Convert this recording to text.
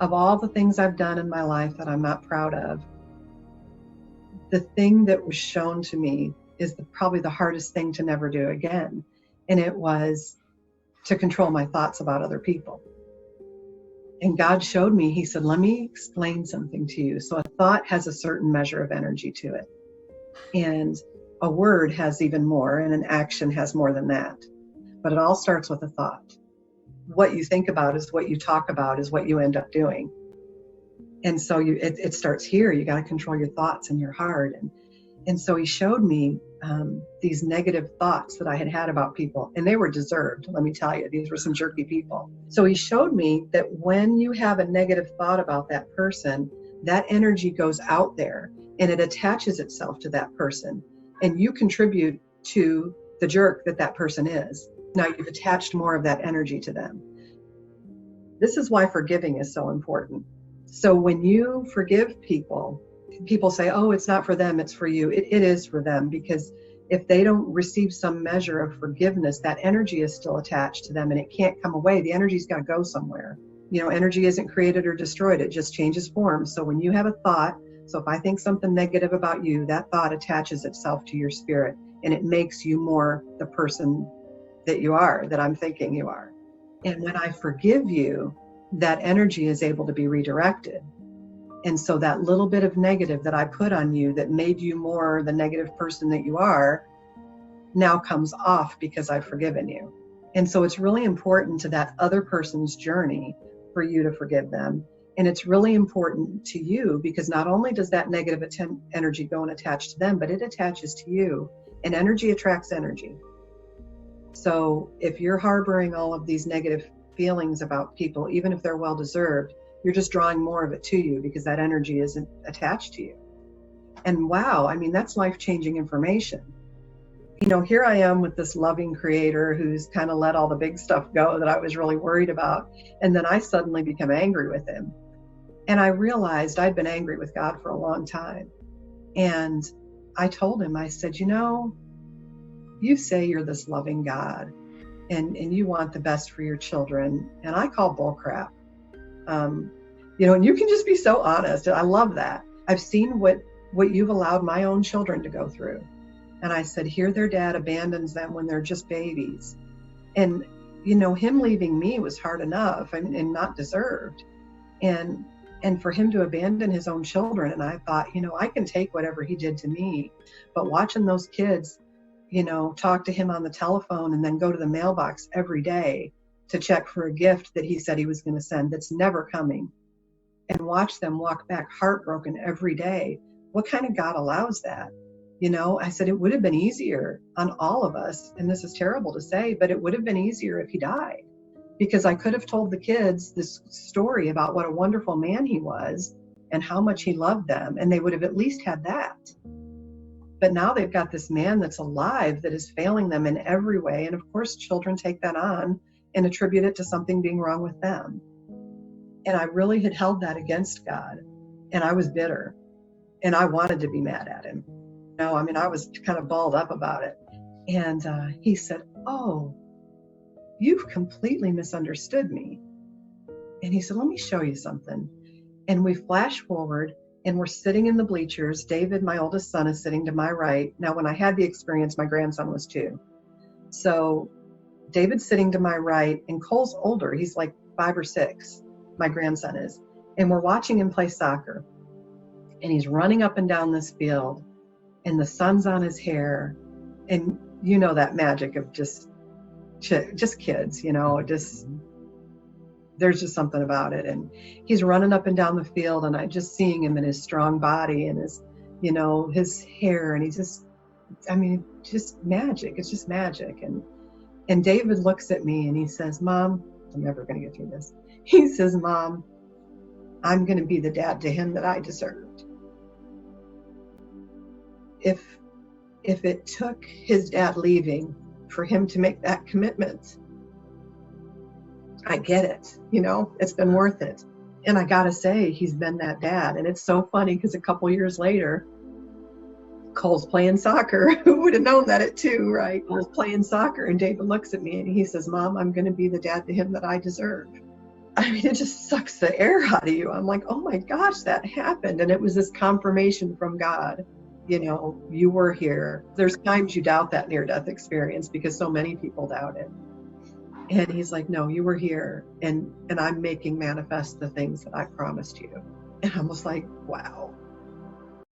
of all the things I've done in my life that I'm not proud of, the thing that was shown to me is probably the hardest thing to never do again. And it was to control my thoughts about other people. And God showed me, he said, let me explain something to you. So a thought has a certain measure of energy to it. And a word has even more, and an action has more than that. But it all starts with a thought. What you think about is what you talk about, is what you end up doing. And so it starts here. You got to control your thoughts and your heart. And so he showed me these negative thoughts that I had about people, and they were deserved. Let me tell you, these were some jerky people. So he showed me that when you have a negative thought about that person, that energy goes out there and it attaches itself to that person, and you contribute to the jerk that person is. Now you've attached more of that energy to them. This is why forgiving is so important. So when you forgive people, people say, oh, it's not for them, it's for you. It is for them, because if they don't receive some measure of forgiveness, that energy is still attached to them and it can't come away. The energy's got to go somewhere. Energy isn't created or destroyed. It just changes form. So when you have a thought, so if I think something negative about you, that thought attaches itself to your spirit and it makes you more the person that you are, that I'm thinking you are. And when I forgive you, that energy is able to be redirected. And so that little bit of negative that I put on you that made you more the negative person that you are now comes off because I've forgiven you. And so it's really important to that other person's journey for you to forgive them. And it's really important to you because not only does that negative energy go and attach to them, but it attaches to you. And energy attracts energy. So if you're harboring all of these negative feelings about people, even if they're well-deserved, you're just drawing more of it to you because that energy isn't attached to you. And wow, I mean, that's life-changing information. Here I am with this loving creator who's kind of let all the big stuff go that I was really worried about. And then I suddenly become angry with him. And I realized I'd been angry with God for a long time. And I told him, I said, you say you're this loving God and you want the best for your children. And I call bull crap. And you can just be so honest. I love that. I've seen what you've allowed my own children to go through. And I said, here their dad abandons them when they're just babies. And, him leaving me was hard enough and not deserved. And for him to abandon his own children. And I thought, I can take whatever he did to me. But watching those kids, talk to him on the telephone and then go to the mailbox every day to check for a gift that he said he was going to send that's never coming, and watch them walk back heartbroken every day. What kind of God allows that? I said it would have been easier on all of us, and this is terrible to say, but it would have been easier if he died, because I could have told the kids this story about what a wonderful man he was and how much he loved them, and they would have at least had that. But now they've got this man that's alive that is failing them in every way, and of course children take that on and attribute it to something being wrong with them. And I really had held that against God, and I was bitter, and I wanted to be mad at him. I was kind of balled up about it. And he said, oh, you've completely misunderstood me. And he said, let me show you something. And we flash forward, and we're sitting in the bleachers. David, my oldest son, is sitting to my right. Now, when I had the experience, my grandson was 2. So David's sitting to my right, and Cole's older. He's like 5 or 6, my grandson is. And we're watching him play soccer. And he's running up and down this field, and the sun's on his hair. And that magic of just kids, there's just something about it. And he's running up and down the field, and I just seeing him in his strong body and his, his hair, and just magic. It's just magic. And David looks at me and he says, Mom, I'm never going to get through this. He says, Mom, I'm going to be the dad to him that I deserved. If it took his dad leaving for him to make that commitment, I get it. It's been worth it. And I got to say, he's been that dad. And it's so funny because a couple years later, Cole's playing soccer. Who would have known that at 2, right? Cole's playing soccer, and David looks at me and he says, Mom, I'm going to be the dad to him that I deserve. I mean, it just sucks the air out of you. I'm like, oh my gosh, that happened. And it was this confirmation from God, you were here. There's times you doubt that near-death experience because so many people doubt it. And he's like, no, you were here, and I'm making manifest the things that I promised you. And I was like, wow.